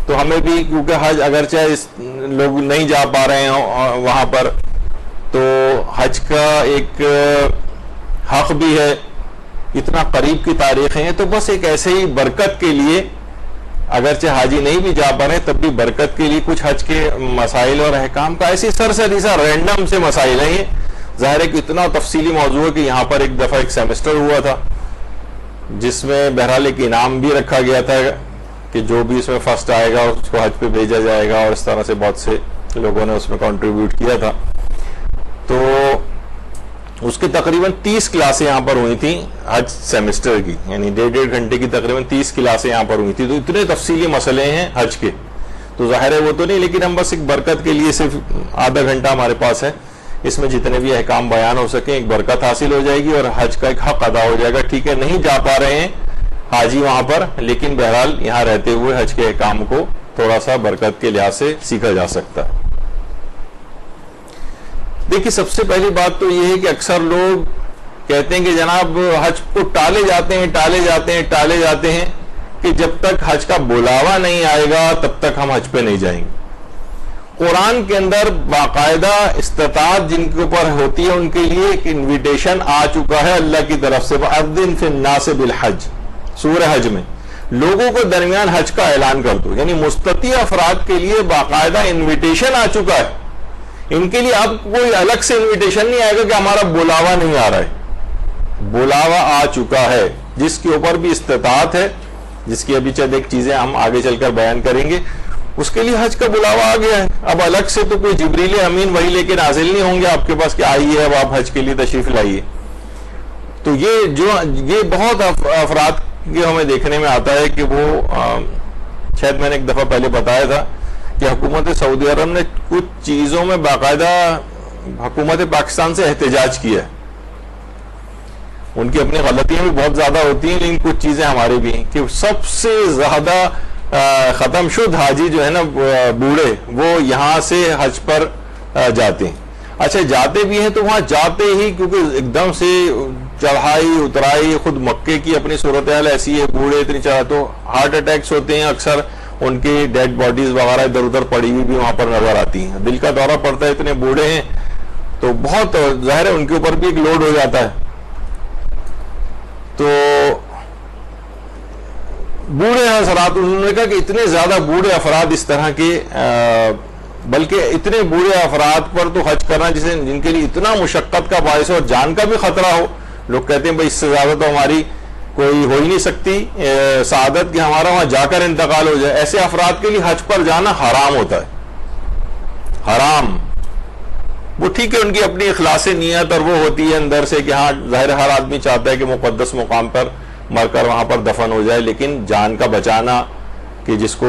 تو ہمیں بھی کیونکہ حج اگرچہ لوگ نہیں جا پا رہے ہیں وہاں پر، تو حج کا ایک حق بھی ہے، اتنا قریب کی تاریخیں ہیں، تو بس ایک ایسے ہی برکت کے لیے، اگرچہ حاجی نہیں بھی جا پا رہے تب بھی برکت کے لیے کچھ حج کے مسائل اور احکام کا ایسی سرسری رینڈم سے مسائل ہیں. ظاہر ہے کہ اتنا تفصیلی موضوع ہے کہ یہاں پر ایک دفعہ ایک سیمسٹر ہوا تھا جس میں بہرحال ایک انعام بھی رکھا گیا تھا کہ جو بھی اس میں فرسٹ آئے گا اس کو حج پہ بھیجا جائے گا، اور اس طرح سے بہت سے لوگوں نے اس میں کنٹریبیوٹ کیا تھا. تو اس کے تقریباً 30 کلاسیں یہاں پر ہوئی تھیں حج سیمسٹر کی، یعنی 1.5 گھنٹے کی تقریباً 30 کلاسیں یہاں پر ہوئی تھیں. تو اتنے تفصیلی مسئلے ہیں حج کے، تو ظاہر ہے وہ تو نہیں، لیکن ہم بس ایک برکت کے لیے صرف آدھا گھنٹہ ہمارے پاس ہے، اس میں جتنے بھی احکام بیان ہو سکیں ایک برکت حاصل ہو جائے گی اور حج کا ایک حق ادا ہو جائے گا. ٹھیک ہے، نہیں جا پا رہے ہیں حاجی وہاں پر، لیکن بہرحال یہاں رہتے ہوئے حج کے احکام کو تھوڑا سا برکت کے لحاظ سے سیکھا جا سکتا ہے. دیکھیے سب سے پہلی بات تو یہ ہے کہ اکثر لوگ کہتے ہیں کہ جناب حج کو ٹالے جاتے ہیں کہ جب تک حج کا بلاوا نہیں آئے گا تب تک ہم حج پہ نہیں جائیں گے. قرآن کے اندر باقاعدہ استطاعت جن کے اوپر ہوتی ہے ان کے لیے ایک انویٹیشن آ چکا ہے اللہ کی طرف سے، وَأَذِّن فِي النَّاسِ بِالْحَجِّ، سورہ حج میں لوگوں کو درمیان حج کا اعلان کر دو. یعنی مستطیع افراد کے لیے باقاعدہ انویٹیشن آ چکا ہے. ان کے لیے اب کوئی الگ سے انویٹیشن نہیں آئے گا کہ ہمارا بلاوا نہیں آ رہا ہے، بلاوا آ چکا ہے. جس کے اوپر بھی استطاعت ہے، جس کی ابھی چند ایک چیزیں ہم آگے چل کر بیان کریں گے، اس کے لیے حج کا بلاوا آ گیا ہے. اب الگ سے تو کوئی جبریل امین وہی لے کے نازل نہیں ہوں گے آپ کے پاس کہ آئیے اب آپ حج کے لیے تشریف لائیے. تو یہ بہت افراد کے ہمیں دیکھنے میں آتا ہے کہ وہ شاید میں نے ایک دفعہ پہلے بتایا تھا کہ حکومت سعودی عرب نے کچھ چیزوں میں باقاعدہ حکومت پاکستان سے احتجاج کیا ہے. ان کی اپنی غلطیاں بھی بہت زیادہ ہوتی ہیں، لیکن کچھ چیزیں ہماری بھی ہیں کہ سب سے زیادہ ختم شد حاجی جو ہے نا بوڑھے، وہ یہاں سے حج پر جاتے ہیں. اچھا جاتے بھی ہیں تو وہاں جاتے ہی کیونکہ ایک دم سے چڑھائی اترائی، خود مکے کی اپنی صورتحال ایسی ہے، بوڑھے اتنی چڑھا تو ہارٹ اٹیکس ہوتے ہیں، اکثر ان کی ڈیڈ باڈیز وغیرہ ادھر ادھر پڑی ہوئی بھی وہاں پر نظر آتی ہیں. دل کا دورہ پڑتا ہے، اتنے بوڑھے ہیں تو بہت ظاہر ہے ان کے اوپر بھی ایک لوڈ ہو جاتا ہے. تو بوڑھے حضرات انہوں نے کہا کہ اتنے زیادہ بوڑھے افراد اس طرح کے، بلکہ اتنے بوڑھے افراد پر تو حج کرنا جن کے لیے اتنا مشقت کا باعث ہو اور جان کا بھی خطرہ ہو. لوگ کہتے ہیں بھائی اس سے زیادہ تو ہماری کوئی ہو ہی نہیں سکتی سعادت کہ ہمارا وہاں جا کر انتقال ہو جائے. ایسے افراد کے لیے حج پر جانا حرام ہوتا ہے، حرام. وہ ٹھیک ہے ان کی اپنی اخلاص نیت اور وہ ہوتی ہے اندر سے کہ ہاں ظاہر ہر آدمی چاہتا ہے کہ مقدس مقام پر مر کر وہاں پر دفن ہو جائے، لیکن جان کا بچانا کہ جس کو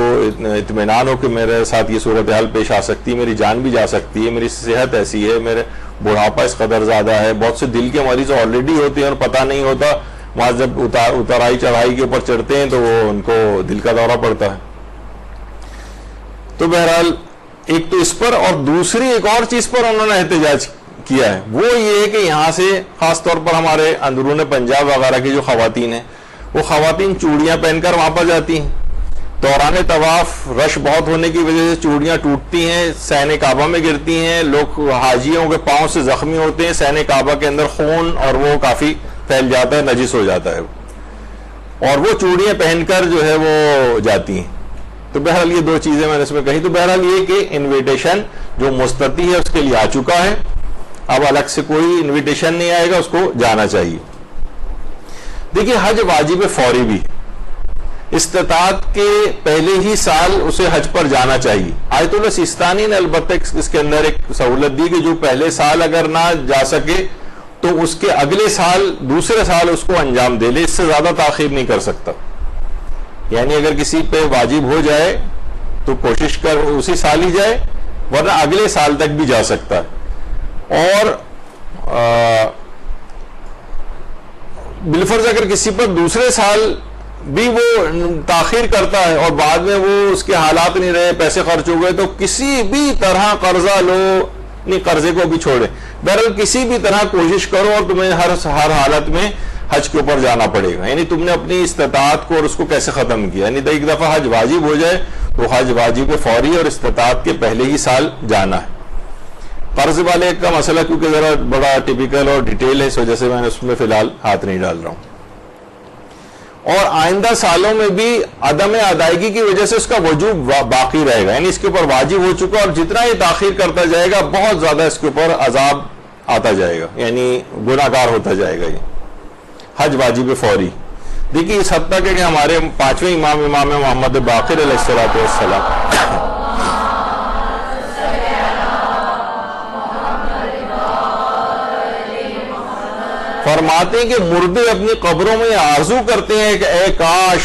اطمینان ہو کہ میرے ساتھ یہ صورتحال پیش آ سکتی ہے، میری جان بھی جا سکتی ہے، میری صحت ایسی ہے، میرے بڑھاپا اس قدر زیادہ ہے. بہت سے دل کے مریض آلریڈی ہوتے ہیں اور پتہ نہیں ہوتا، وہاں جب اترائی چڑھائی کے اوپر چڑھتے ہیں تو وہ ان کو دل کا دورہ پڑتا ہے. تو بہرحال ایک تو اس پر، اور دوسری ایک اور چیز پر انہوں نے احتجاج کیا ہے، وہ یہ ہے کہ یہاں سے خاص طور پر ہمارے اندرون پنجاب وغیرہ کی جو خواتین ہیں وہ خواتین چوڑیاں پہن کر وہاں پر جاتی ہیں. دوران طواف رش بہت ہونے کی وجہ سے چوڑیاں ٹوٹتی ہیں، سین کعبہ میں گرتی ہیں، لوگ حاجیوں کے پاؤں سے زخمی ہوتے ہیں، سین کعبہ کے اندر خون اور وہ کافی پھیل جاتا ہے، نجس ہو جاتا ہے، اور وہ چوڑیاں پہن کر جو ہے وہ جاتی ہیں. تو بہرحال یہ دو چیزیں میں نے اس میں کہی. تو بہرحال یہ کہ انویٹیشن جو مستطیع ہے اس کے لیے آ چکا ہے، اب الگ سے کوئی انویٹیشن نہیں آئے گا، اس کو جانا چاہیے. دیکھیے حج واجب فوری بھی، استطاعت کے پہلے ہی سال اسے حج پر جانا چاہیے. آیت اللہ سیستانی نے البتہ اس کے اندر ایک سہولت دی کہ جو پہلے سال اگر نہ جا سکے تو اس کے اگلے سال دوسرے سال اس کو انجام دے لے، اس سے زیادہ تاخیر نہیں کر سکتا. یعنی اگر کسی پہ واجب ہو جائے تو کوشش کر اسی سال ہی جائے، ورنہ اگلے سال تک بھی جا سکتا ہے. اور بالفرض اگر کسی پر دوسرے سال بھی وہ تاخیر کرتا ہے اور بعد میں وہ اس کے حالات نہیں رہے، پیسے خرچ ہو گئے، تو کسی بھی طرح قرضہ لو، نہیں قرضے کو بھی چھوڑے، بہرحال کسی بھی طرح کوشش کرو اور تمہیں ہر حالت میں حج کے اوپر جانا پڑے گا. یعنی تم نے اپنی استطاعت کو اور اس کو کیسے ختم کیا. یعنی ایک دفعہ حج واجب ہو جائے تو حج واجب فوری اور استطاعت کے پہلے ہی سال جانا ہے۔ قرض والے کا مسئلہ کیونکہ ذرا بڑا ٹپیکل اور ڈیٹیل ہے، اس وجہ سے میں نے اس میں فی الحال ہاتھ نہیں ڈال رہا ہوں۔ اور آئندہ سالوں میں بھی عدم ادائیگی کی وجہ سے اس کا وجوب باقی رہے گا، یعنی اس کے اوپر واجب ہو چکا، اور جتنا یہ تاخیر کرتا جائے گا بہت زیادہ اس کے اوپر عذاب آتا جائے گا، یعنی گناہ گار ہوتا جائے گا۔ یہ حج واجب فوری دیکھیے اس حد تک ہے کہ ہمارے پانچویں امام محمد باقر علیہ السلام فرماتے ہیں کہ مردے اپنی قبروں میں آرزو کرتے ہیں کہ اے کاش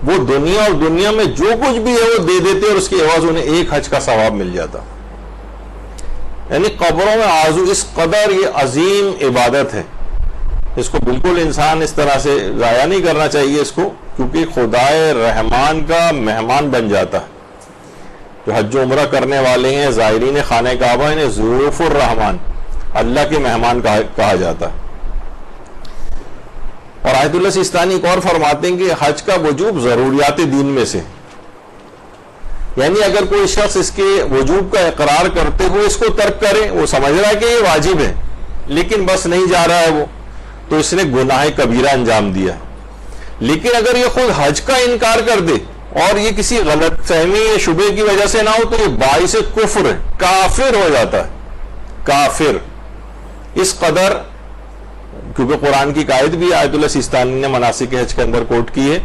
وہ دنیا اور دنیا میں جو کچھ بھی ہے وہ دے دیتے اور اس کی عوض انہیں ایک حج کا ثواب مل جاتا۔ یعنی قبروں میں آرزو، اس قدر یہ عظیم عبادت ہے، اس کو بالکل انسان اس طرح سے ضائع نہیں کرنا چاہیے اس کو، کیونکہ خدائے رحمان کا مہمان بن جاتا ہے۔ جو حج و عمرہ کرنے والے ہیں زائرین خانہ کعبہ، انہیں ضیوف الرحمان، اللہ کے مہمان کہا جاتا ہے۔ اور آیت اللہ سیستانی ایک اور فرماتے ہیں کہ حج کا وجوب ضروریات دین میں سے، یعنی اگر کوئی شخص اس کے وجوب کا اقرار کرتے ہوئے اس کو ترک کرے، وہ سمجھ رہا ہے کہ یہ واجب ہے لیکن بس نہیں جا رہا ہے وہ، تو اس نے گناہ کبیرہ انجام دیا۔ لیکن اگر یہ خود حج کا انکار کر دے اور یہ کسی غلط فہمی یا شبہ کی وجہ سے نہ ہو، تو یہ باعث کفر ہے، کافر ہو جاتا ہے، کافر۔ اس قدر، کیونکہ قرآن کی قائد بھی آیت اللہ سیستانی نے مناسک حج کے اندر کوٹ کی ہے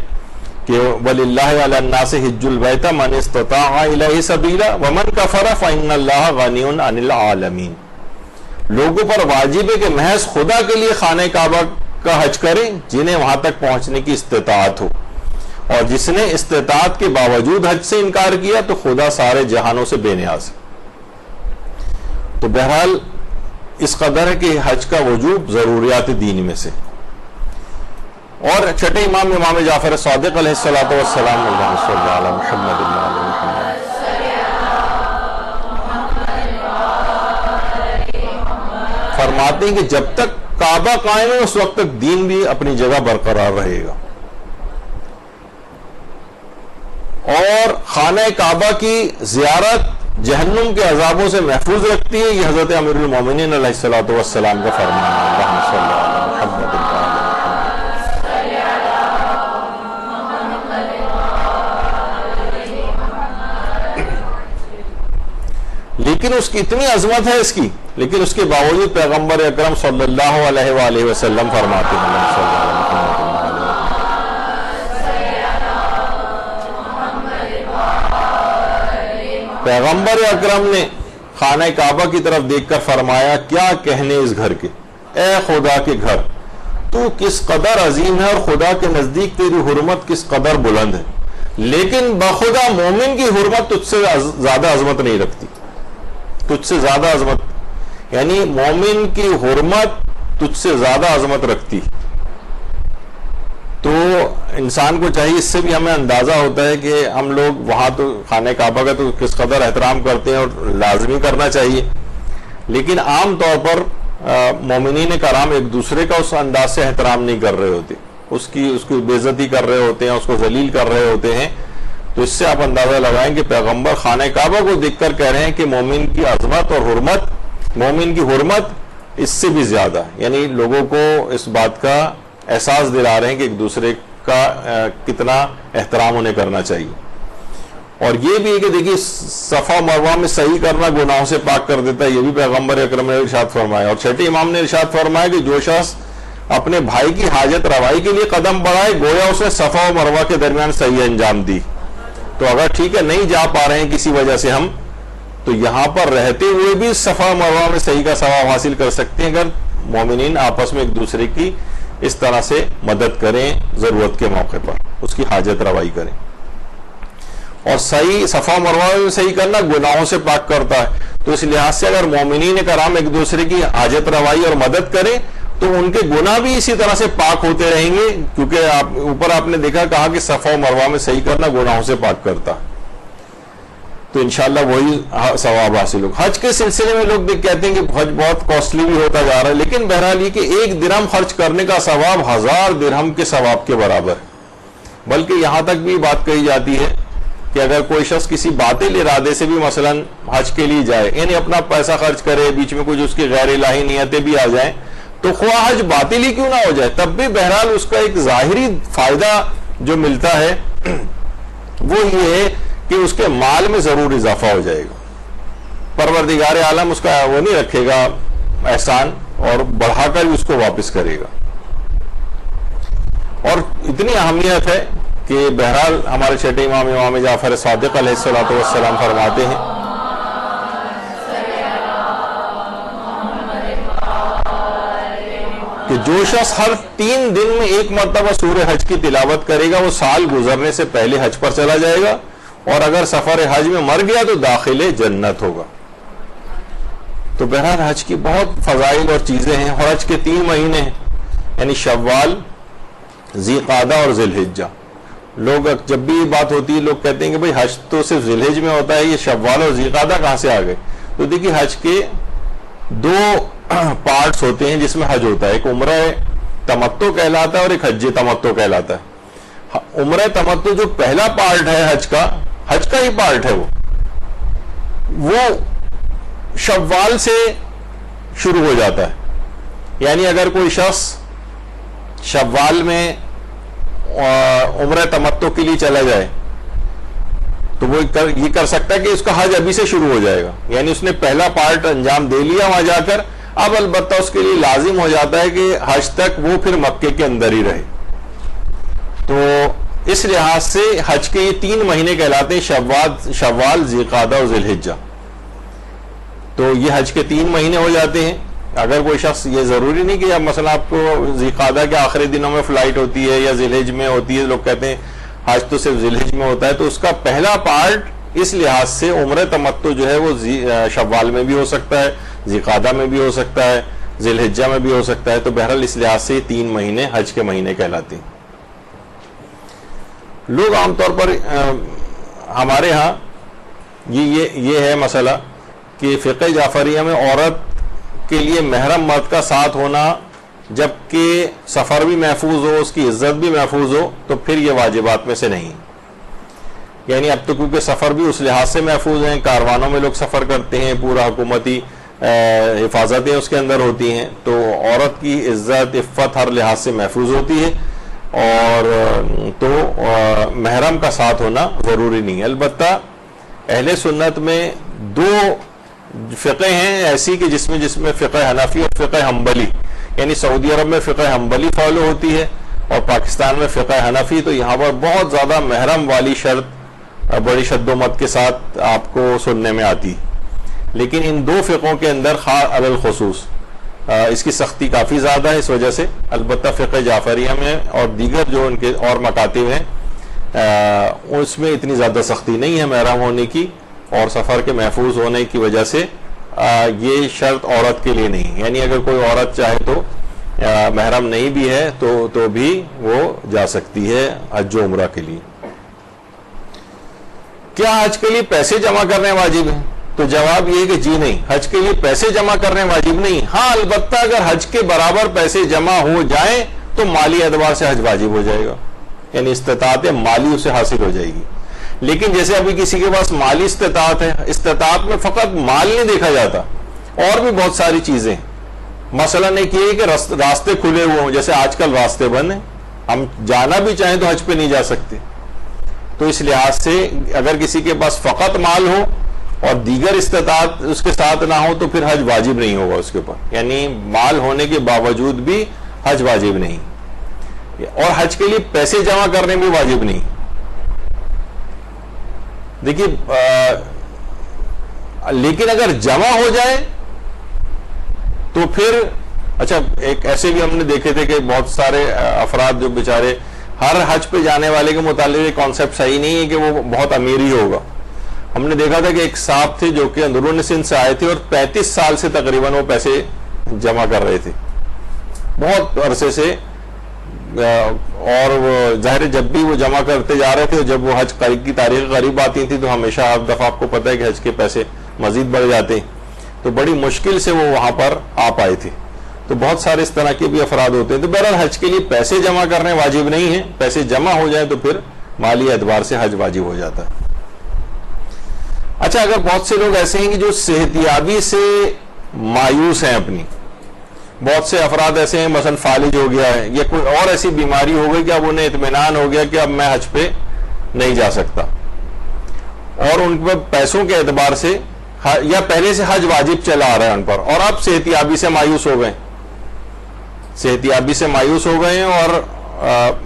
کہ وَلِلَّهِ عَلَى النَّاسِ حِجُّ الْبَيْتَ مَنِ اسْتَطَاعَ إِلَيْهِ سَبِيلًا وَمَنْ كَفَرَ فَإِنَّ اللَّهَ غَنِيٌّ عَنِ الْعَالَمِينَ۔ لوگوں پر واجب ہے کہ محض خدا کے لیے خانہ کعبہ کا حج کریں جنہیں وہاں تک پہنچنے کی استطاعت ہو، اور جس نے استطاعت کے باوجود حج سے انکار کیا تو خدا سارے جہانوں سے بے نیاز ہے۔ تو بہرحال اس قدر ہے کہ حج کا وجوب ضروریات دین میں سے۔ اور چھٹے امام جعفر صادق علیہ السلام اللہم صلی علی محمد فرماتے ہیں کہ جب تک کعبہ قائم ہے اس وقت تک دین بھی اپنی جگہ برقرار رہے گا، اور خانہ کعبہ کی زیارت جہنم کے عذابوں سے محفوظ رکھتی ہے، یہ حضرت امیر المومنین علیہ السلام کا فرمان ہے۔ اللہم صلی علی محمد۔ لیکن اس کی اتنی عظمت ہے اس کی، لیکن اس کے باوجود پیغمبر اکرم صلی اللہ علیہ وآلہ وسلم فرماتے ہیں پیغمبر اکرم نے خانہ کعبہ کی طرف دیکھ کر فرمایا، کیا کہنے اس گھر کے، اے خدا کے گھر، تو کس قدر عظیم ہے اور خدا کے نزدیک تیری حرمت کس قدر بلند ہے، لیکن بخدا مومن کی حرمت تجھ سے زیادہ عظمت نہیں رکھتی، تجھ سے زیادہ عظمت، یعنی مومن کی حرمت تجھ سے زیادہ عظمت رکھتی۔ تو انسان کو چاہیے، اس سے بھی ہمیں اندازہ ہوتا ہے کہ ہم لوگ وہاں تو خانہ کعبہ کا تو کس قدر احترام کرتے ہیں اور لازمی کرنا چاہیے، لیکن عام طور پر مومنین کرام ایک دوسرے کا اس انداز سے احترام نہیں کر رہے ہوتے، اس کی بے عزتی کر رہے ہوتے ہیں، اس کو ذلیل کر رہے ہوتے ہیں۔ تو اس سے آپ اندازہ لگائیں کہ پیغمبر خانہ کعبہ کو دیکھ کر کہہ رہے ہیں کہ مومن کی عظمت اور حرمت، مومن کی حرمت اس سے بھی زیادہ، یعنی لوگوں کو اس بات کا احساس دلا رہے ہیں کہ ایک دوسرے کا کتنا احترام انہیں کرنا چاہیے۔ اور یہ بھی ہے کہ دیکھیے صفا مروہ میں صحیح کرنا گناہوں سے پاک کر دیتا ہے، یہ بھی پیغمبر اکرم نے ارشاد فرمایا۔ اور چھٹے امام نے ارشاد فرمایا کہ جو شخص اپنے بھائی کی حاجت روائی کے لیے قدم بڑھائے گویا اس نے صفا و مروہ کے درمیان صحیح انجام دی۔ تو اگر ٹھیک ہے نہیں جا پا رہے ہیں کسی وجہ سے ہم، تو یہاں پر رہتے ہوئے بھی صفا و مروہ میں صحیح کا ثواب حاصل کر سکتے ہیں اگر مومنین آپس میں ایک دوسرے کی اس طرح سے مدد کریں، ضرورت کے موقع پر اس کی حاجت روائی کریں۔ اور صحیح صفا مروہ میں صحیح کرنا گناہوں سے پاک کرتا ہے، تو اس لحاظ سے اگر مومنین کرام ایک دوسرے کی حاجت روائی اور مدد کریں تو ان کے گناہ بھی اسی طرح سے پاک ہوتے رہیں گے، کیونکہ اوپر آپ نے دیکھا کہا کہ صفا و مروہ میں صحیح کرنا گناہوں سے پاک کرتا، تو انشاءاللہ وہی ثواب حاصل ہوگا۔ حج کے سلسلے میں لوگ کہتے ہیں کہ حج بہت کاسٹلی بھی ہوتا جا رہا ہے، لیکن بہرحال یہ کہ ایک درہم خرچ کرنے کا ثواب 1000 درہم کے ثواب کے برابر ہے۔ بلکہ یہاں تک بھی بات کہی جاتی ہے کہ اگر کوئی شخص کسی باطل ارادے سے بھی مثلا حج کے لیے جائے، یعنی اپنا پیسہ خرچ کرے، بیچ میں کچھ اس کی غیر الہی نیتیں بھی آ جائیں، تو خواہ حج باطل ہی کیوں نہ ہو جائے، تب بھی بہرحال اس کا ایک ظاہری فائدہ جو ملتا ہے وہ یہ ہے کہ اس کے مال میں ضرور اضافہ ہو جائے گا. پروردگار عالم اس کا وہ نہیں رکھے گا احسان، اور بڑھا کر اس کو واپس کرے گا. اور اتنی اہمیت ہے کہ بہرحال ہمارے چھٹے امام جعفر صادق علیہ الصلوۃ والسلام فرماتے ہیں کہ جو شخص ہر 3 دن میں ایک مرتبہ سورہ حج کی تلاوت کرے گا وہ سال گزرنے سے پہلے حج پر چلا جائے گا، اور اگر سفر حج میں مر گیا تو داخل جنت ہوگا. تو بہرحال حج کی بہت فضائل اور چیزیں ہیں. اور حج کے 3 مہینے ہیں، یعنی شوال، ذی قعدہ اور ذی الحجہ. لوگ جب بھی یہ بات ہوتی ہے لوگ کہتے ہیں کہ بھئی حج تو صرف ذی الحجہ میں ہوتا ہے، یہ شوال اور ذی قعدہ کہاں سے آ گئے؟ تو دیکھیے حج کے 2 پارٹس ہوتے ہیں جس میں حج ہوتا ہے، ایک عمرہ تمتع کہلاتا ہے اور ایک حج تمتع کہلاتا ہے. عمرہ تمتع جو پہلا پارٹ ہے حج کا ہی پارٹ ہے، وہ شوال سے شروع ہو جاتا ہے. یعنی اگر کوئی شخص شوال میں عمرہ تمتع کے لیے چلا جائے تو وہ یہ کر سکتا ہے کہ اس کا حج ابھی سے شروع ہو جائے گا، یعنی اس نے پہلا پارٹ انجام دے لیا وہاں جا کر. اب البتہ اس کے لیے لازم ہو جاتا ہے کہ حج تک وہ پھر مکے کے اندر ہی رہے. تو اس لحاظ سے حج کے یہ 3 مہینے کہلاتے ہیں، شوال، ذی قعدہ اور ذی الحجہ. تو یہ حج کے 3 مہینے ہو جاتے ہیں. اگر کوئی شخص، یہ ضروری نہیں کہ اب مثلا آپ کو ذی قعدہ کے آخری دنوں میں فلائٹ ہوتی ہے یا ذی الحجہ میں ہوتی ہے، لوگ کہتے ہیں حج تو صرف ذی الحجہ میں ہوتا ہے، تو اس کا پہلا پارٹ اس لحاظ سے عمرہ تمتع جو ہے وہ شوال میں بھی ہو سکتا ہے، ذی قعدہ میں بھی ہو سکتا ہے، ذی الحجہ میں بھی ہو سکتا ہے. تو بہرحال اس لحاظ سے 3 مہینے حج کے مہینے کہلاتے ہیں. لوگ عام طور پر ہمارے ہاں یہ ہے مسئلہ کہ فقہ جعفریہ میں عورت کے لیے محرم مرد کا ساتھ ہونا، جبکہ سفر بھی محفوظ ہو، اس کی عزت بھی محفوظ ہو، تو پھر یہ واجبات میں سے نہیں. یعنی اب تو کیونکہ سفر بھی اس لحاظ سے محفوظ ہیں، کاروانوں میں لوگ سفر کرتے ہیں، پورا حکومتی حفاظتیں اس کے اندر ہوتی ہیں، تو عورت کی عزت عفت ہر لحاظ سے محفوظ ہوتی ہے، اور تو محرم کا ساتھ ہونا ضروری نہیں ہے. البتہ اہل سنت میں 2 فقہ ہیں ایسی کہ جس میں فقہ حنفی اور فقہ حنبلی، یعنی سعودی عرب میں فقہ حنبلی فالو ہوتی ہے اور پاکستان میں فقہ حنفی. تو یہاں پر بہت زیادہ محرم والی شرط بڑی شد و مت کے ساتھ آپ کو سننے میں آتی. لیکن ان 2 فقہوں کے اندر خاص علی الخصوص اس کی سختی کافی زیادہ ہے. اس وجہ سے البتہ فقہ جعفریہ میں اور دیگر جو ان کے اور مکاتب ہیں اس میں اتنی زیادہ سختی نہیں ہے محرم ہونے کی، اور سفر کے محفوظ ہونے کی وجہ سے یہ شرط عورت کے لیے نہیں. یعنی اگر کوئی عورت چاہے تو محرم نہیں بھی ہے تو بھی وہ جا سکتی ہے حج و عمرہ کے لیے. کیا حج کے لیے پیسے جمع کرنے واجب ہیں؟ تو جواب یہ کہ جی نہیں، حج کے لیے پیسے جمع کرنے واجب نہیں. ہاں البتہ اگر حج کے برابر پیسے جمع ہو جائیں تو مالی اعتبار سے حج واجب ہو جائے گا، یعنی استطاعت مالی اسے حاصل ہو جائے گی. لیکن جیسے ابھی کسی کے پاس مالی استطاعت ہے، استطاعت میں فقط مال نہیں دیکھا جاتا، اور بھی بہت ساری چیزیں. مثلا ایک یہ کہ راستے کھلے ہوئے ہوں، جیسے آج کل راستے بند ہیں، ہم جانا بھی چاہیں تو حج پہ نہیں جا سکتے. تو اس لحاظ سے اگر کسی کے پاس فقط مال ہو اور دیگر استطاعت اس کے ساتھ نہ ہو تو پھر حج واجب نہیں ہوگا اس کے اوپر. یعنی مال ہونے کے باوجود بھی حج واجب نہیں، اور حج کے لیے پیسے جمع کرنے بھی واجب نہیں. دیکھیے لیکن اگر جمع ہو جائے تو پھر اچھا، ایک ایسے بھی ہم نے دیکھے تھے کہ بہت سارے افراد جو بیچارے ہر حج پہ جانے والے کے متعلق یہ کانسیپٹ صحیح نہیں ہے کہ وہ بہت امیر ہی ہوگا. ہم نے دیکھا تھا کہ ایک صاحب تھے جو کہ اندرون سندھ سے آئے تھے اور 35 سال سے تقریباً وہ پیسے جمع کر رہے تھے، بہت عرصے سے. اور وہ ظاہر جب بھی وہ جمع کرتے جا رہے تھے، جب وہ حج کی تاریخ قریب آتی تھی تو ہمیشہ ہر دفعہ آپ کو پتہ ہے کہ حج کے پیسے مزید بڑھ جاتے ہیں، تو بڑی مشکل سے وہ وہاں پر آ پائے تھے. تو بہت سارے اس طرح کے بھی افراد ہوتے ہیں. تو بہرحال حج کے لیے پیسے جمع کرنے واجب نہیں ہیں، پیسے جمع ہو جائیں تو پھر مالی اعتبار سے حج واجب ہو جاتا ہے. اچھا اگر بہت سے لوگ ایسے ہیں کہ جو صحت یابی سے مایوس ہیں اپنی، بہت سے افراد ایسے ہیں مثلا فالج ہو گیا ہے یا کوئی اور ایسی بیماری ہو گئی کہ اب انہیں اطمینان ہو گیا کہ اب میں حج پہ نہیں جا سکتا، اور ان پہ پیسوں کے اعتبار سے یا پہلے سے حج واجب چلا آ رہا ہے ان پر، اور اب صحت یابی سے مایوس ہو گئے، صحت یابی سے مایوس ہو گئے ہیں اور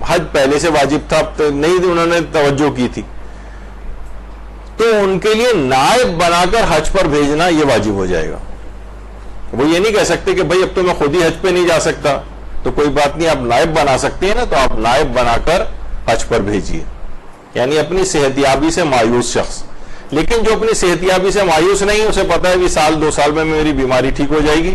حج پہلے سے واجب تھا، اب نہیں انہوں نے توجہ کی تھی، تو ان کے لیے نائب بنا کر حج پر بھیجنا یہ واجب ہو جائے گا۔ وہ یہ نہیں کہہ سکتے کہ بھائی اب تو میں خود ہی حج پہ نہیں جا سکتا، تو کوئی بات نہیں، آپ نائب بنا سکتے ہیں نا، تو آپ نائب بنا کر حج پر بھیجیے، یعنی اپنی صحت یابی سے مایوس شخص۔ لیکن جو اپنی صحت یابی سے مایوس نہیں، اسے پتا ہے کہ سال 2 سال میں میری بیماری ٹھیک ہو جائے گی،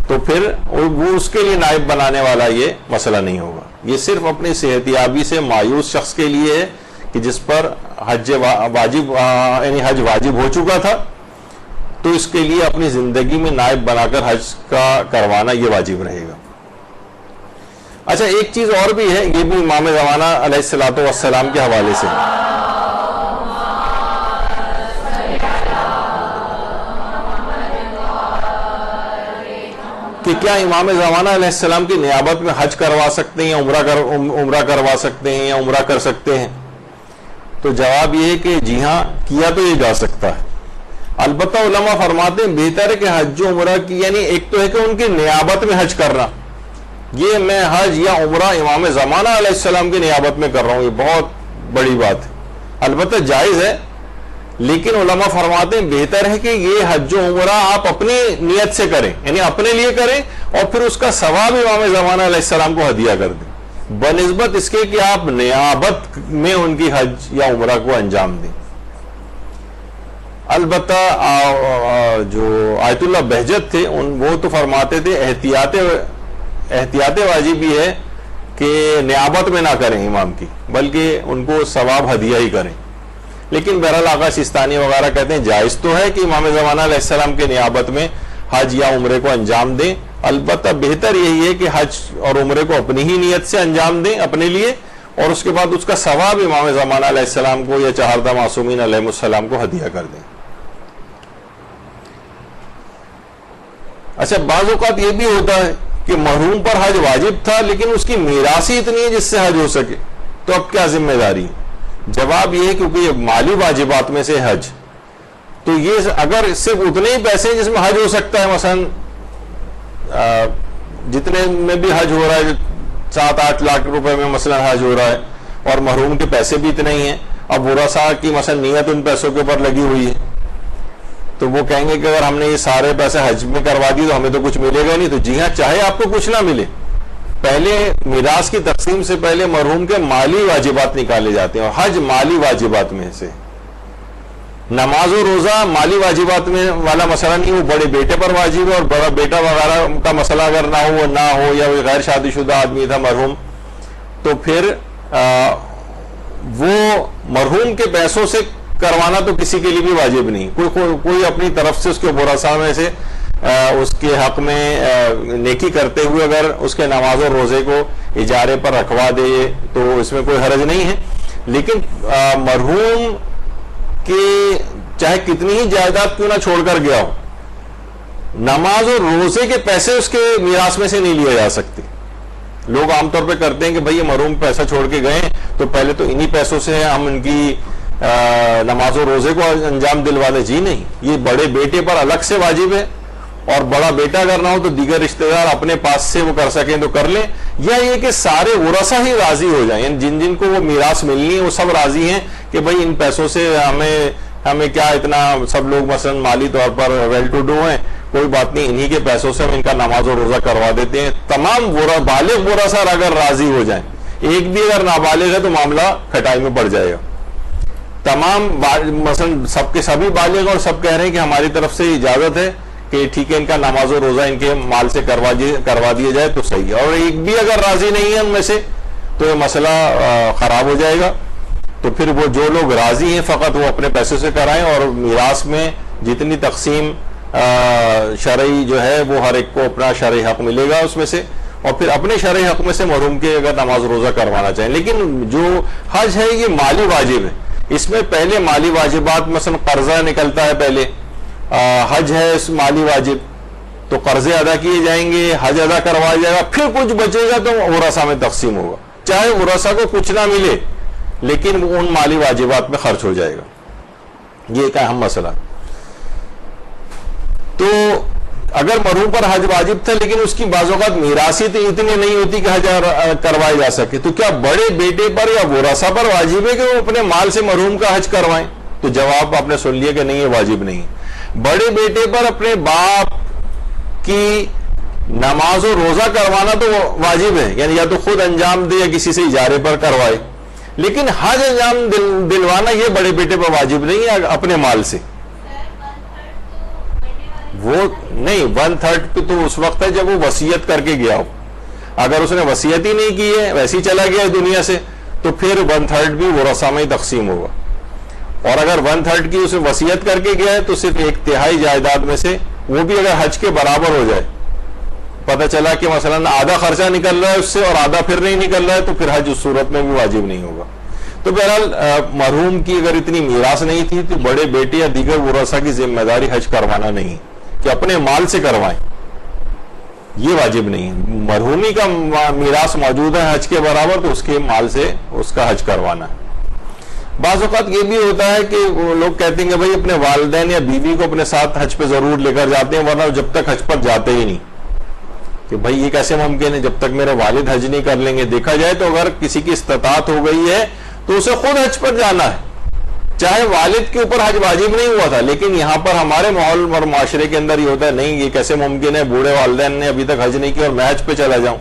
تو پھر وہ اس کے لیے نائب بنانے والا یہ مسئلہ نہیں ہوگا۔ یہ صرف اپنی صحت یابی سے مایوس شخص کے لیے ہے کہ جس پر حج واجب یعنی حج واجب ہو چکا تھا، تو اس کے لیے اپنی زندگی میں نائب بنا کر حج کا کروانا یہ واجب رہے گا۔ اچھا ایک چیز اور بھی ہے، یہ بھی امام زمانہ علیہ الصلوۃ والسلام کے حوالے سے، کہ کیا امام زمانہ علیہ السلام کی نیابت میں حج کروا سکتے ہیں یا عمرہ کروا سکتے ہیں یا عمرہ کر سکتے ہیں؟ تو جواب یہ ہے کہ جی ہاں، کیا تو یہ جا سکتا ہے، البتہ علماء فرماتے ہیں بہتر ہے کہ حج و عمرہ کی، یعنی ایک تو ہے کہ ان کی نیابت میں حج کرنا، یہ میں حج یا عمرہ امام زمانہ علیہ السلام کی نیابت میں کر رہا ہوں، یہ بہت بڑی بات ہے، البتہ جائز ہے، لیکن علماء فرماتے ہیں بہتر ہے کہ یہ حج و عمرہ آپ اپنی نیت سے کریں، یعنی اپنے لیے کریں، اور پھر اس کا ثواب امام زمانہ علیہ السلام کو ہدیہ کر دیں، بنسبت اس کے کہ آپ نیابت میں ان کی حج یا عمرہ کو انجام دیں۔ البتہ جو آیت اللہ بہجت تھے وہ تو فرماتے تھے احتیاط واجب یہ ہے کہ نیابت میں نہ کریں امام کی، بلکہ ان کو ثواب ہدیہ ہی کریں، لیکن بہرحال آقا سستانی وغیرہ کہتے ہیں جائز تو ہے کہ امام زمانہ علیہ السلام کے نیابت میں حج یا عمرے کو انجام دیں، البتہ بہتر یہی ہے کہ حج اور عمرے کو اپنی ہی نیت سے انجام دیں اپنے لیے، اور اس کے بعد اس کا ثواب امام زمانہ علیہ السلام کو یا چہاردہ معصومین علیہ السلام کو ہدیہ کر دیں۔ اچھا بعض اوقات یہ بھی ہوتا ہے کہ محروم پر حج واجب تھا لیکن اس کی میراث ہی اتنی ہے جس سے حج ہو سکے، تو اب کیا ذمہ داری ہے؟ جواب یہ ہے کیونکہ یہ مالی واجبات میں سے حج، تو یہ اگر صرف اتنے ہی پیسے جس میں حج ہو سکتا ہے، مثلا جتنے میں بھی حج ہو رہا ہے 7-8 لاکھ روپے میں مثلا حج ہو رہا ہے، اور محروم کے پیسے بھی اتنے ہی ہیں، اب ورثاء کی مثلا نیت ان پیسوں کے اوپر لگی ہوئی ہے، تو وہ کہیں گے کہ اگر ہم نے یہ سارے پیسے حج میں کروا دی تو ہمیں تو کچھ ملے گا نہیں، تو جی ہاں چاہے آپ کو کچھ نہ ملے، پہلے میراث کی تقسیم سے پہلے مرحوم کے مالی واجبات نکالے جاتے ہیں، اور حج مالی واجبات میں سے، نماز و روزہ مالی واجبات میں والا مسئلہ نہیں، وہ بڑے بیٹے پر واجب ہے، اور بڑا بیٹا وغیرہ کا مسئلہ اگر نہ ہو یا غیر شادی شدہ آدمی تھا مرحوم، تو پھر وہ مرحوم کے پیسوں سے کروانا تو کسی کے لیے بھی واجب نہیں، کوئی اپنی طرف سے اس کے ورثاء میں سے اس کے حق میں نیکی کرتے ہوئے اگر اس کے نماز اور روزے کو اجارے پر رکھوا دے تو اس میں کوئی حرج نہیں ہے، لیکن مرحوم کے چاہے کتنی ہی جائیداد کیوں نہ چھوڑ کر گیا ہو، نماز اور روزے کے پیسے اس کے میراث میں سے نہیں لیے جا سکتے۔ لوگ عام طور پہ کرتے ہیں کہ بھئی یہ مرحوم پیسہ چھوڑ کے گئے تو پہلے تو انہی پیسوں سے ہم ان کی نماز و روزے کو انجام دلوا دیں، جی نہیں، یہ بڑے بیٹے پر الگ سے واجب ہے، اور بڑا بیٹا اگر نہ ہو تو دیگر رشتہ دار اپنے پاس سے وہ کر سکیں تو کر لیں، یا یہ کہ سارے ورثاء ہی راضی ہو جائیں، یعنی جن کو وہ میراث ملنی ہے وہ سب راضی ہیں کہ بھئی ان پیسوں سے ہمیں کیا اتنا، سب لوگ مثلا مالی طور پر ویل ٹو ڈو ہیں، کوئی بات نہیں، انہی کے پیسوں سے ہم ان کا نماز و روزہ کروا دیتے ہیں۔ تمام بالغ ورثاء اگر راضی ہو جائیں، ایک بھی اگر نابالغ ہے تو معاملہ کھٹائی میں پڑ جائے گا۔ تمام مثلا سب کے سبھی بالغ اور سب کہہ رہے ہیں کہ ہماری طرف سے اجازت ہے کہ ٹھیک ہے ان کا نماز و روزہ ان کے مال سے کروا دیا جائے تو صحیح ہے، اور ایک بھی اگر راضی نہیں ہے ان میں سے تو یہ مسئلہ خراب ہو جائے گا، تو پھر وہ جو لوگ راضی ہیں فقط وہ اپنے پیسے سے کرائیں، اور میراث میں جتنی تقسیم شرعی جو ہے وہ ہر ایک کو اپنا شرعی حق ملے گا اس میں سے، اور پھر اپنے شرعی حق میں سے محروم کے اگر نماز روزہ کروانا چاہیں۔ لیکن جو حج ہے یہ مالی واجب ہے، اس میں پہلے مالی واجبات مثلا قرضہ نکلتا ہے، پہلے حج ہے اس مالی واجب، تو قرضے ادا کیے جائیں گے، حج ادا کروایا جائے گا، پھر کچھ بچے گا تو ورثہ میں تقسیم ہوگا، چاہے ورثہ کو کچھ نہ ملے لیکن وہ ان مالی واجبات میں خرچ ہو جائے گا. یہ ایک اہم مسئلہ. تو اگر مرحوم پر حج واجب تھا لیکن اس کی بعض اوقات میراثی اتنی نہیں ہوتی کہ حج کروائے جا سکے، تو کیا بڑے بیٹے پر یا ورثہ پر واجب ہے کہ وہ اپنے مال سے مرحوم کا حج کروائیں؟ تو جواب آپ نے سن لیا کہ نہیں، یہ واجب نہیں. بڑے بیٹے پر اپنے باپ کی نماز و روزہ کروانا تو واجب ہے، یعنی یا تو خود انجام دے یا کسی سے اجارے پر کروائے، لیکن حج انجام دلوانا یہ بڑے بیٹے پر واجب نہیں ہے اپنے مال سے. وہ نہیں، 1/3 تو اس وقت ہے جب وہ وصیت کر کے گیا ہو. اگر اس نے وصیت ہی نہیں کی ہے، ویسے ہی چلا گیا ہے دنیا سے، تو پھر 1/3 بھی ورثہ میں ہی تقسیم ہوگا. اور اگر 1/3 کی اسے وصیت کر کے گیا ہے تو صرف 1/3 جائیداد میں سے، وہ بھی اگر حج کے برابر ہو جائے، پتہ چلا کہ مثلا آدھا خرچہ نکل رہا ہے اس سے اور آدھا پھر نہیں نکل رہا ہے، تو پھر حج اس صورت میں بھی واجب نہیں ہوگا. تو بہرحال مرحوم کی اگر اتنی میراث نہیں تھی تو بڑے بیٹے یا دیگر ورثہ کی ذمہ داری حج کروانا نہیں کہ اپنے مال سے کروائیں، یہ واجب نہیں. مرحومی کا میراث موجود ہے حج کے برابر تو اس کے مال سے اس کا حج کروانا ہے. بعض اوقات یہ بھی ہوتا ہے کہ وہ لوگ کہتے ہیں کہ بھائی اپنے والدین یا بیوی کو اپنے ساتھ حج پہ ضرور لے کر جاتے ہیں، ورنہ جب تک حج پر جاتے ہی نہیں. کہ بھائی یہ کیسے ممکن ہے، جب تک میرے والد حج نہیں کر لیں گے؟ دیکھا جائے تو اگر کسی کی استطاعت ہو گئی ہے تو اسے خود حج پر جانا ہے، چاہے والد کے اوپر حج واجب نہیں ہوا تھا. لیکن یہاں پر ہمارے ماحول اور معاشرے کے اندر یہ ہوتا ہے نہیں، یہ کیسے ممکن ہے، بوڑھے والدین نے ابھی تک حج نہیں کیا اور میں حج پہ چلا جاؤں.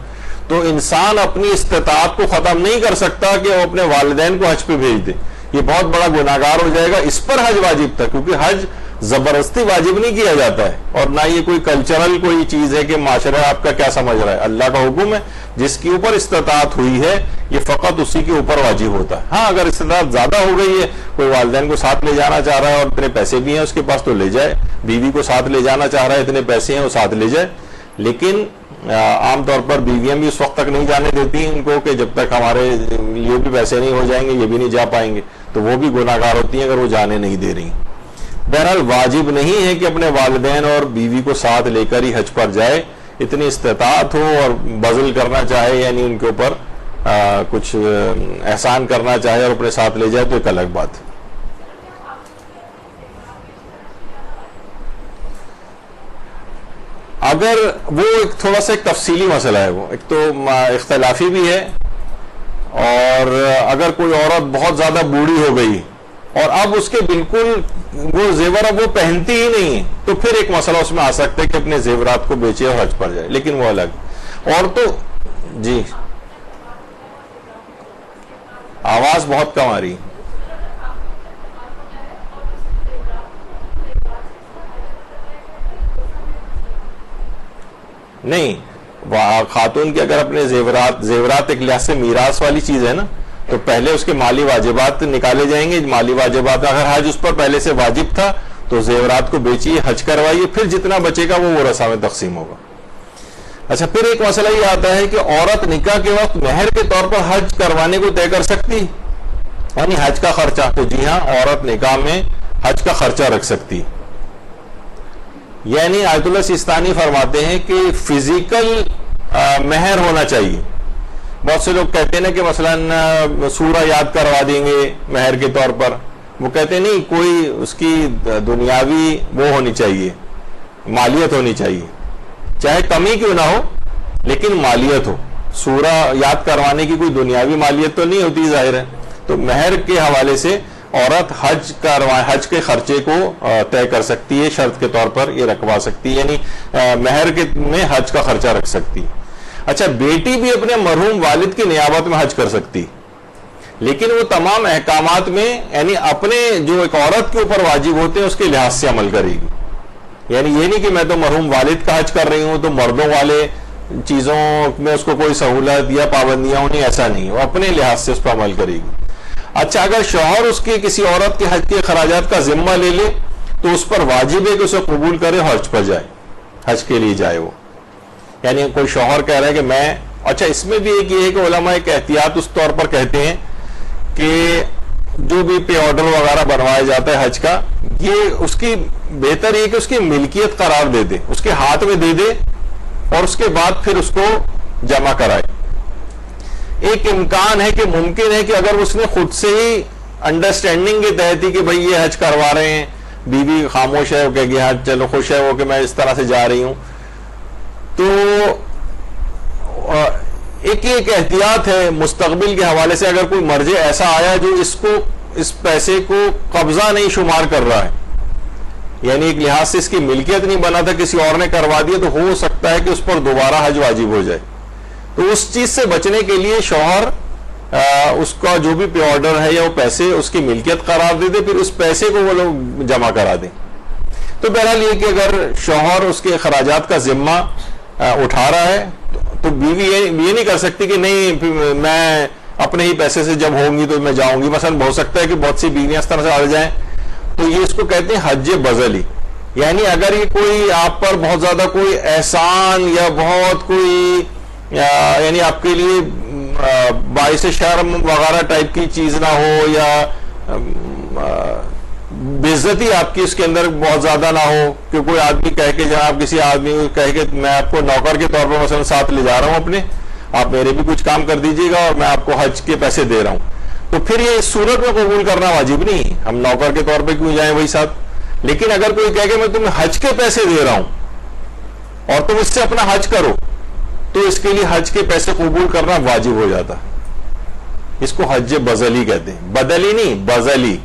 تو انسان اپنی استطاعت کو ختم نہیں کر سکتا کہ وہ اپنے والدین کو حج پہ بھیج دے، یہ بہت بڑا گناہگار ہو جائے گا. اس پر حج واجب تھا، کیونکہ حج زبردستی واجب نہیں کیا جاتا ہے، اور نہ یہ کوئی کلچرل کوئی چیز ہے کہ معاشرہ آپ کا کیا سمجھ رہا ہے. اللہ کا حکم ہے، جس کے اوپر استطاعت ہوئی ہے یہ فقط اسی کے اوپر واجب ہوتا ہے. ہاں اگر استطاعت زیادہ ہو گئی ہے، کوئی والدین کو ساتھ لے جانا چاہ رہا ہے اور اتنے پیسے بھی ہیں اس کے پاس تو لے جائے، بیوی کو ساتھ لے جانا چاہ رہا ہے اتنے پیسے ہیں وہ ساتھ لے جائے. لیکن عام طور پر بیویاں بھی اس وقت تک نہیں جانے دیتی ان کو کہ جب تک ہمارے لیے بھی پیسے نہیں ہو جائیں گے، یہ بھی نہیں جا پائیں گے، تو وہ بھی گناہگار ہوتی ہیں اگر وہ جانے نہیں دے رہی. بہرحال واجب نہیں ہے کہ اپنے والدین اور بیوی کو ساتھ لے کر ہی حج پر جائے. اتنی استطاعت ہو اور بذل کرنا چاہے، یعنی ان کے اوپر کچھ احسان کرنا چاہے اور اپنے ساتھ لے جائے تو ایک الگ بات ہے. اگر وہ ایک تھوڑا سا ایک تفصیلی مسئلہ ہے، وہ ایک تو اختلافی بھی ہے، اور اگر کوئی عورت بہت زیادہ بوڑھی ہو گئی اور اب اس کے بالکل وہ زیور اب وہ پہنتی ہی نہیں ہے، تو پھر ایک مسئلہ اس میں آ سکتا ہے کہ اپنے زیورات کو بیچے اور حج پر جائے، لیکن وہ الگ. اور تو جی آواز بہت کم آ رہی. نہیں، خاتون کے اگر اپنے زیورات ایک لحاظ سے میراث والی چیز ہے نا، تو پہلے اس کے مالی واجبات نکالے جائیں گے. مالی واجبات اگر حج اس پر پہلے سے واجب تھا تو زیورات کو بیچیے، حج کروائیے، پھر جتنا بچے گا وہ ورثہ میں تقسیم ہوگا. اچھا، پھر ایک مسئلہ یہ آتا ہے کہ عورت نکاح کے وقت مہر کے طور پر حج کروانے کو طے کر سکتی، یعنی حج کا خرچہ. تو جی ہاں، عورت نکاح میں حج کا خرچہ رکھ سکتی. یعنی آیت اللہ سیستانی فرماتے ہیں کہ فزیکل مہر ہونا چاہیے. بہت سے لوگ کہتے ہیں نا کہ مثلا سورہ یاد کروا دیں گے مہر کے طور پر، وہ کہتے ہیں نہیں، کوئی اس کی دنیاوی وہ ہونی چاہیے، مالیت ہونی چاہیے، چاہے کمی کیوں نہ ہو لیکن مالیت ہو. سورہ یاد کروانے کی کوئی دنیاوی مالیت تو نہیں ہوتی ظاہر ہے. تو مہر کے حوالے سے عورت حج کے خرچے کو طے کر سکتی ہے، شرط کے طور پر یہ رکھوا سکتی ہے، یعنی مہر میں حج کا خرچہ رکھ سکتی. اچھا، بیٹی بھی اپنے مرحوم والد کی نیابت میں حج کر سکتی، لیکن وہ تمام احکامات میں یعنی اپنے جو ایک عورت کے اوپر واجب ہوتے ہیں اس کے لحاظ سے عمل کرے گی. یعنی یہ نہیں کہ میں تو مرحوم والد کا حج کر رہی ہوں تو مردوں والے چیزوں میں اس کو کوئی سہولت یا پابندیاں ہونی، ایسا نہیں، وہ اپنے لحاظ سے اس پر عمل کرے گی. اچھا، اگر شوہر اس کی کسی عورت کے حج کے اخراجات کا ذمہ لے لے تو اس پر واجب ہے کہ اسے قبول کرے، حج پر جائے، حج کے لیے جائے وہ. یعنی کوئی شوہر کہہ رہا ہے کہ میں، اچھا اس میں بھی ایک یہ ہے کہ علماء ایک احتیاط اس طور پر کہتے ہیں کہ جو بھی پے آرڈر وغیرہ بنوایا جاتا ہے حج کا، یہ اس کی بہتر یہ کہ اس کی ملکیت قرار دے دے، اس کے ہاتھ میں دے دے اور اس کے بعد پھر اس کو جمع کرائے۔ ایک امکان ہے کہ ممکن ہے کہ اگر اس نے خود سے ہی انڈرسٹینڈنگ کے تحت ہی کہ بھئی یہ حج کروا رہے ہیں، بیوی خاموش ہے، وہ کہے گی ہاں چلو خوش ہے وہ کہ میں اس طرح سے جا رہی ہوں، تو ایک احتیاط ہے مستقبل کے حوالے سے، اگر کوئی مرجع ایسا آیا جو اس پیسے کو قبضہ نہیں شمار کر رہا ہے، یعنی ایک لحاظ سے اس کی ملکیت نہیں بنا تھا، کسی اور نے کروا دیا، تو ہو سکتا ہے کہ اس پر دوبارہ حج واجب ہو جائے۔ تو اس چیز سے بچنے کے لیے شوہر اس کا جو بھی پے آرڈر ہے یا وہ پیسے اس کی ملکیت قرار دے دے، پھر اس پیسے کو وہ لوگ جمع کرا دیں۔ تو بہرحال یہ کہ اگر شوہر اس کے اخراجات کا ذمہ اٹھا رہا ہے تو بیوی یہ نہیں کر سکتی کہ نہیں میں اپنے ہی پیسے سے جب ہوں گی تو میں جاؤں گی۔ مثلا ہو سکتا ہے کہ بہت سی بیویاں اس طرح سے آ جائیں، تو یہ اس کو کہتے ہیں حج بذلی، یعنی اگر یہ کوئی آپ پر بہت زیادہ کوئی احسان یا بہت کوئی یعنی آپ کے لیے باعث شرم وغیرہ ٹائپ کی چیز نہ ہو، یا بے عزتی آپ کی اس کے اندر بہت زیادہ نہ ہو کہ کوئی آدمی کہہ کے جناب کسی آدمی کو کہہ کے میں آپ کو نوکر کے طور پر مثلا ساتھ لے جا رہا ہوں اپنے، آپ میرے بھی کچھ کام کر دیجیے گا اور میں آپ کو حج کے پیسے دے رہا ہوں، تو پھر یہ اس صورت میں قبول کرنا واجب نہیں، ہم نوکر کے طور پہ کیوں جائیں وہی ساتھ۔ لیکن اگر کوئی کہہ کہ میں تمہیں حج کے پیسے دے رہا ہوں اور تم اس سے اپنا حج کرو، تو اس کے لیے حج کے پیسے قبول کرنا واجب ہو جاتا ہے۔ اس کو حج بذلی کہتے ہیں، بدلی نہیں، بذلی۔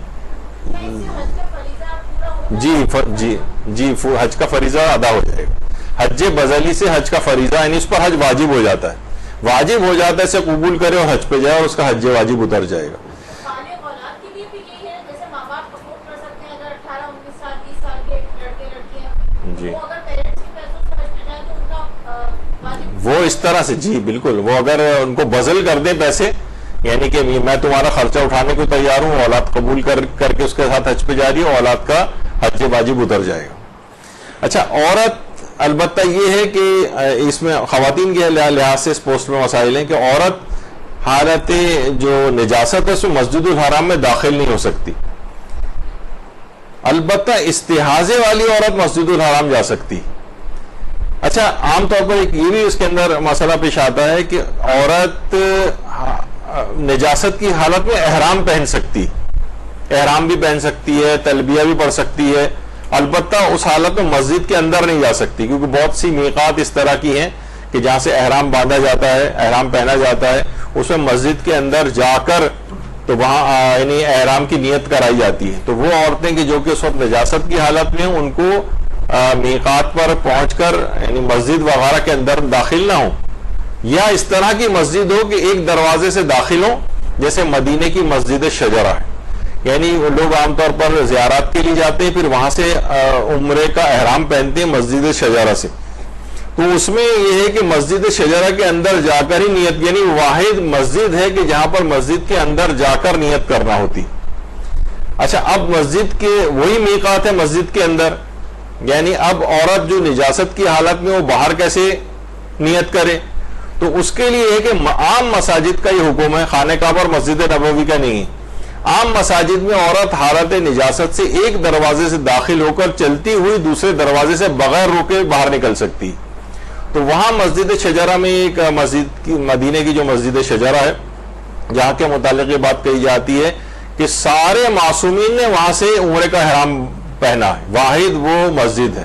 جی حج کا فریضہ ادا ہو جائے گا۔ حج بذلی سے حج کا فریضہ یعنی اس پر حج واجب ہو جاتا ہے، واجب ہو جاتا ہے، اسے قبول کرے اور حج پہ جائے اور اس کا حج واجب اتر جائے گا۔ جی وہ اس طرح سے، جی بالکل، وہ اگر ان کو بذل کر دیں پیسے، یعنی کہ میں تمہارا خرچہ اٹھانے کو تیار ہوں، اولاد قبول کر کے اس کے ساتھ حج پہ جا رہی ہوں، اولاد کا حج واجب اتر جائے گا۔ اچھا، عورت البتہ یہ ہے کہ اس میں خواتین کے لحاظ سے اس پوسٹ میں مسائل ہیں کہ عورت حالت جو نجاست ہے اس میں مسجد الحرام میں داخل نہیں ہو سکتی، البتہ استحاضے والی عورت مسجد الحرام جا سکتی۔ اچھا، عام طور پر یہ بھی اس کے اندر مسئلہ پیش آتا ہے کہ عورت نجاست کی حالت میں احرام پہن سکتی، احرام بھی پہن سکتی ہے، تلبیہ بھی پڑھ سکتی ہے، البتہ اس حالت میں مسجد کے اندر نہیں جا سکتی، کیونکہ بہت سی میقات اس طرح کی ہیں کہ جہاں سے احرام باندھا جاتا ہے، احرام پہنا جاتا ہے، اس میں مسجد کے اندر جا کر تو وہاں یعنی احرام کی نیت کرائی جاتی ہے۔ تو وہ عورتیں کہ جو کہ اس وقت نجاست کی حالت میں ہیں، ان کو میقات پر پہنچ کر یعنی مسجد وغیرہ کے اندر داخل نہ ہوں، یا اس طرح کی مسجد ہو کہ ایک دروازے سے داخل ہو، جیسے مدینے کی مسجد شجرہ ہے، یعنی وہ لوگ عام طور پر زیارات کے لیے جاتے ہیں، پھر وہاں سے عمرے کا احرام پہنتے ہیں مسجد شجرہ سے، تو اس میں یہ ہے کہ مسجد شجرہ کے اندر جا کر ہی نیت، یعنی واحد مسجد ہے کہ جہاں پر مسجد کے اندر جا کر نیت کرنا ہوتی۔ اچھا، اب مسجد کے وہی میقات ہے مسجد کے اندر، یعنی اب عورت جو نجاست کی حالت میں وہ باہر کیسے نیت کرے؟ تو اس کے لیے ہے کہ عام مساجد کا یہ حکم ہے، خانہ کعبہ اور مسجد نبوی کا نہیں ہے۔ عام مساجد میں عورت حالت نجاست سے ایک دروازے سے داخل ہو کر چلتی ہوئی دوسرے دروازے سے بغیر روکے باہر نکل سکتی۔ تو وہاں مسجد شجرہ میں ایک مسجد کی، مدینے کی جو مسجد شجرہ ہے، جہاں کے متعلق یہ بات کہی جاتی ہے کہ سارے معصومین نے وہاں سے عمرے کا احرام پہنا ہے، واحد وہ مسجد ہے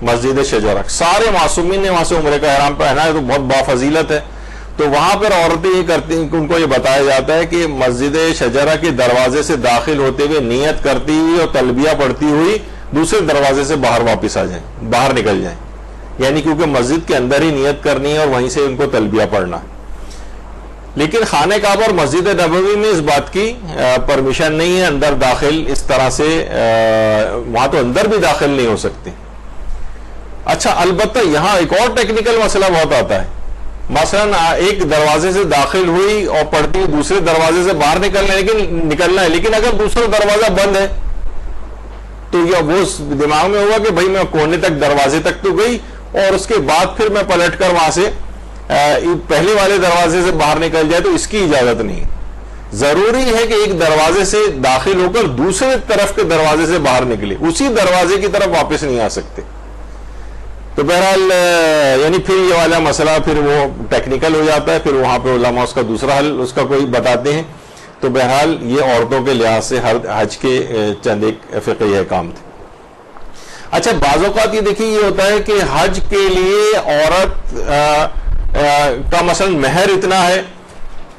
مسجد شجرہ، سارے معصومین نے وہاں سے عمرے کا احرام پہنا ہے، تو بہت بافضیلت ہے۔ تو وہاں پر عورتیں یہ کرتی ہیں کہ ان کو یہ بتایا جاتا ہے کہ مسجد شجرہ کے دروازے سے داخل ہوتے ہوئے نیت کرتی ہوئی اور تلبیہ پڑھتی ہوئی دوسرے دروازے سے باہر واپس آ جائیں، باہر نکل جائیں، یعنی کیونکہ مسجد کے اندر ہی نیت کرنی ہے اور وہیں سے ان کو تلبیہ پڑھنا ہے۔ لیکن خانہ کعبہ اور مسجد نبوی میں اس بات کی پرمیشن نہیں ہے اندر داخل اس طرح سے، وہاں تو اندر بھی داخل نہیں ہو سکتے۔ اچھا، البتہ یہاں ایک اور ٹیکنیکل مسئلہ بہت آتا ہے، مثلا ایک دروازے سے داخل ہوئی اور پڑھتی دوسرے دروازے سے باہر نکلنا ہے، لیکن اگر دوسرا دروازہ بند ہے تو یہ وہ دماغ میں ہوگا کہ بھائی میں کونے تک دروازے تک تو گئی اور اس کے بعد پھر میں پلٹ کر وہاں سے پہلے والے دروازے سے باہر نکل جائے، تو اس کی اجازت نہیں، ضروری ہے کہ ایک دروازے سے داخل ہو کر دوسرے طرف کے دروازے سے باہر نکلے, اسی دروازے کی طرف واپس نہیں آ سکتے. تو بہرحال یعنی پھر یہ والا مسئلہ پھر وہ ٹیکنیکل ہو جاتا ہے, پھر وہاں پہ علماء اس کا دوسرا حل اس کا کوئی بتاتے ہیں. تو بہرحال یہ عورتوں کے لحاظ سے حج کے چند ایک فقہی احکام تھے. اچھا, بعض اوقات یہ دیکھیے یہ ہوتا ہے کہ حج کے لیے عورت کا مثلا مہر اتنا ہے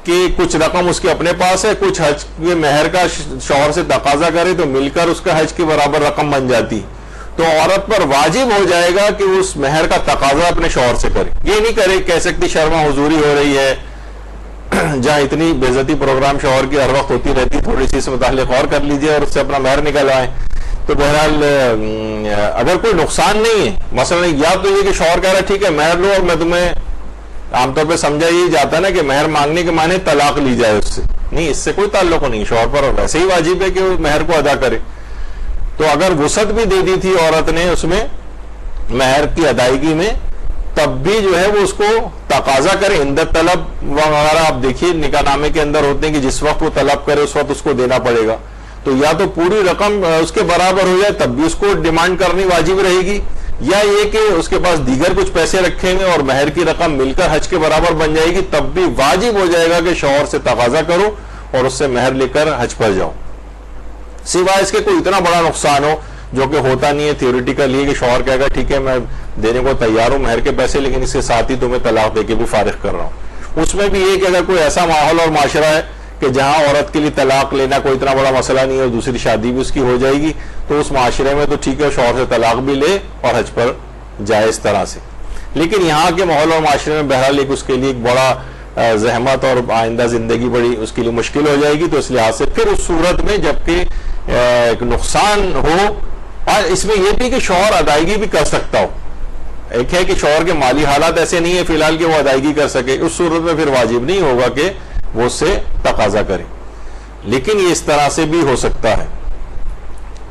کہ کچھ رقم اس کے اپنے پاس ہے, کچھ حج کے مہر کا شوہر سے تقاضا کرے تو مل کر اس کا حج کے برابر رقم بن جاتی. تو عورت پر واجب ہو جائے گا کہ اس مہر کا تقاضا اپنے شوہر سے کرے. یہ نہیں کرے کہہ سکتی شرما حضوری ہو رہی ہے, جہاں اتنی بے عزتی پروگرام شوہر کی ہر وقت ہوتی رہتی, تھوڑی سی اس متعلق غور کر لیجئے اور اس سے اپنا مہر نکلوائیں. تو بہرحال اگر کوئی نقصان نہیں ہے, مثلا یا تو یہ کہ شوہر کہہ رہا ہے ٹھیک ہے مہر لو اور میں تمہیں, عام طور پہ سمجھا یہ جاتا ہے نا کہ مہر مانگنے کے معنی طلاق لی جائے اس سے, نہیں, اس سے کوئی تعلق نہیں, شوہر پر ویسے ہی واجب ہے کہ وہ مہر کو ادا کرے. تو اگر وسعت بھی دے دی تھی عورت نے اس میں مہر کی ادائیگی میں, تب بھی جو ہے وہ اس کو تقاضا کرے. عندت طلب وغیرہ آپ دیکھیے نکاح نامے کے اندر ہوتے ہیں کہ جس وقت وہ طلب کرے اس وقت اس کو دینا پڑے گا. تو یا تو پوری رقم اس کے برابر ہو جائے تب بھی اس کو ڈیمانڈ کرنی واجب رہے گی, یا یہ کہ اس کے پاس دیگر کچھ پیسے رکھیں گے اور مہر کی رقم مل کر حج کے برابر بن جائے گی, تب بھی واجب ہو جائے گا کہ شوہر سے تقاضا کرو اور اس سے مہر لے کر حج پر جاؤ. سوائے اس کے کوئی اتنا بڑا نقصان ہو جو کہ ہوتا نہیں ہے تھیوریٹیکل, یہ کہ شوہر کہے گا ٹھیک ہے میں دینے کو تیار ہوں مہر کے پیسے, لیکن اس کے ساتھ ہی تمہیں طلاق دے کے بھی فارغ کر رہا ہوں. اس میں بھی یہ کہ اگر کوئی ایسا ماحول اور معاشرہ ہے کہ جہاں عورت کے لیے طلاق لینا کوئی اتنا بڑا مسئلہ نہیں ہے اور دوسری شادی بھی اس کی ہو جائے گی, تو اس معاشرے میں تو ٹھیک ہے شوہر سے طلاق بھی لے اور حج پر جائے اس طرح سے. لیکن یہاں کے ماحول اور معاشرے میں بہرحال ایک اس کے لیے ایک بڑا زحمت اور آئندہ زندگی بڑی اس کے لیے مشکل ہو جائے گی. تو اس لحاظ سے پھر اس صورت میں جبکہ ایک نقصان ہو, اور اس میں یہ بھی کہ شوہر ادائیگی بھی کر سکتا ہو, ایک ہے کہ شوہر کے مالی حالات ایسے نہیں ہے فی الحال کہ وہ ادائیگی کر سکے, اس صورت میں پھر واجب نہیں ہوگا کہ وہ اس سے تقاضا کرے. لیکن یہ اس طرح سے بھی ہو سکتا ہے,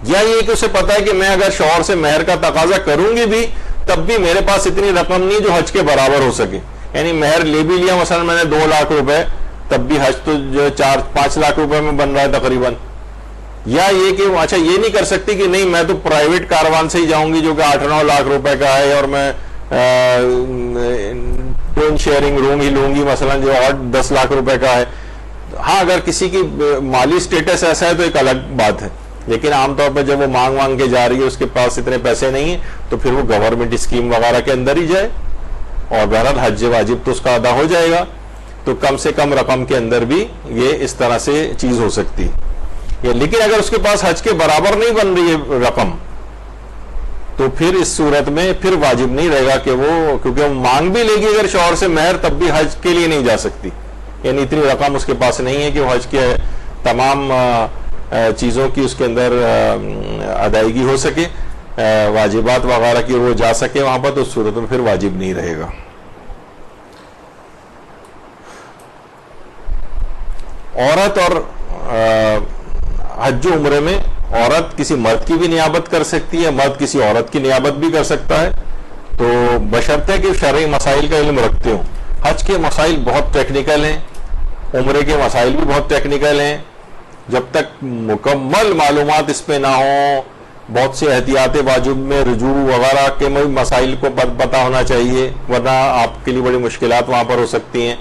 یا یہ کہ اسے پتا ہے کہ میں اگر شوہر سے مہر کا تقاضا کروں گی بھی تب بھی میرے پاس اتنی رقم نہیں جو حج کے برابر ہو سکے, یعنی مہر لے بھی لیا مثلا میں نے 2 لاکھ روپے, تب بھی حج تو جو 4-5 لاکھ روپے میں بن رہا ہے تقریباً. یا یہ کہ اچھا یہ نہیں کر سکتی کہ نہیں میں تو پرائیویٹ کاروان سے ہی جاؤں گی جو کہ 8-9 لاکھ روپے کا ہے, اور میں ٹوین شیئرنگ روم ہی لوں گی مثلا جو اور 10 لاکھ روپے کا ہے. ہاں اگر کسی کی مالی سٹیٹس ایسا ہے تو ایک الگ بات ہے, لیکن عام طور پر جب وہ مانگ کے جا رہی ہے اس کے پاس اتنے پیسے نہیں ہیں تو پھر وہ گورنمنٹ اسکیم وغیرہ کے اندر ہی جائے, اور بہرحال حج واجب تو اس کا ادا ہو جائے گا. تو کم سے کم رقم کے اندر بھی یہ اس طرح سے چیز ہو سکتی ہے. لیکن اگر اس کے پاس حج کے برابر نہیں بن رہی ہے رقم تو پھر اس صورت میں پھر واجب نہیں رہے گا کہ وہ, کیونکہ وہ مانگ بھی لے گی اگر شوہر سے مہر تب بھی حج کے لیے نہیں جا سکتی, یعنی اتنی رقم اس کے پاس نہیں ہے کہ وہ حج کے تمام چیزوں کی اس کے اندر ادائیگی ہو سکے, واجبات وغیرہ کی وہ جا سکے وہاں پر, تو اس صورت میں پھر واجب نہیں رہے گا. عورت اور حج و عمرے میں عورت کسی مرد کی بھی نیابت کر سکتی ہے, مرد کسی عورت کی نیابت بھی کر سکتا ہے, تو بشرطے کہ شرعی مسائل کا علم رکھتے ہوں. حج کے مسائل بہت ٹیکنیکل ہیں, عمرے کے مسائل بھی بہت ٹیکنیکل ہیں, جب تک مکمل معلومات اس پہ نہ ہوں, بہت سے احتیاط واجب میں رجوع وغیرہ کے مسائل کو پتہ ہونا چاہیے, ورنہ آپ کے لیے بڑی مشکلات وہاں پر ہو سکتی ہیں.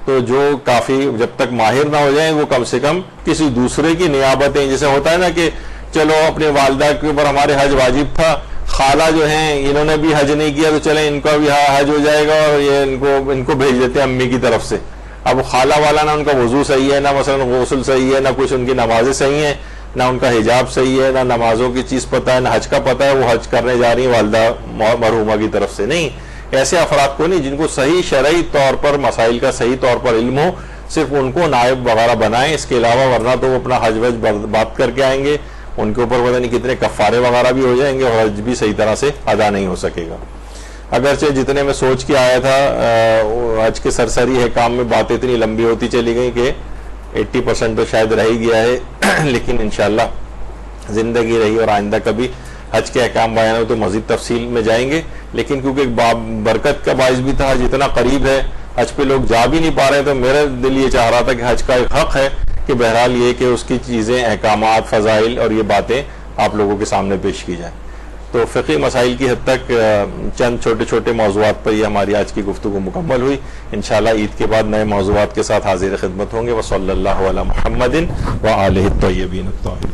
تو جو کافی جب تک ماہر نہ ہو جائیں وہ کم سے کم کسی دوسرے کی نیابتیں, جیسے ہوتا ہے نا کہ چلو اپنے والدہ کے اوپر ہمارے حج واجب تھا, خالہ جو ہیں انہوں نے بھی حج نہیں کیا تو چلیں ان کا بھی حج ہو جائے گا, اور یہ ان کو بھیج دیتے ہیں امی کی طرف سے. اب خالہ والا نہ ان کا وضو صحیح ہے, نہ مثلا غسل صحیح ہے, نہ کچھ ان کی نمازیں صحیح ہیں, نہ ان کا حجاب صحیح ہے, نہ نمازوں کی چیز پتہ ہے, نہ حج کا پتہ ہے, وہ حج کرنے جا رہی ہیں والدہ مرحومہ کی طرف سے. نہیں, ایسے افراد کو نہیں, جن کو صحیح شرعی طور پر مسائل کا صحیح طور پر علم ہو, صرف ان کو نائب وغیرہ بنائیں. اس کے علاوہ ورنہ تو وہ اپنا حج وج بات کر کے آئیں گے, ان کے اوپر پتہ نہیں کتنے کفارے وغیرہ بھی ہو جائیں گے, اور حج بھی صحیح طرح سے ادا نہیں ہو سکے گا. اگرچہ جتنے میں سوچ کے آیا تھا حج کے سرسری احکام میں باتیں اتنی لمبی ہوتی چلی گئی کہ 80% تو شاید رہ ہی گیا ہے, لیکن انشاءاللہ زندگی رہی اور آئندہ کبھی حج کے احکام بیان ہو تو مزید تفصیل میں جائیں گے. لیکن کیونکہ برکت کا باعث بھی تھا, جتنا قریب ہے حج پہ لوگ جا بھی نہیں پا رہے, تو میرا دل یہ چاہ رہا تھا کہ حج کا ایک حق ہے کہ بہرحال یہ کہ اس کی چیزیں، احکامات، فضائل اور یہ باتیں آپ لوگوں کے سامنے پیش کی جائیں. تو فقہی مسائل کی حد تک چند چھوٹے چھوٹے موضوعات پر یہ ہماری آج کی گفتگو مکمل ہوئی. انشاءاللہ عید کے بعد نئے موضوعات کے ساتھ حاضر خدمت ہوں گے. وصلی اللہ علی محمد وآلہ الطیبین الطاہرین.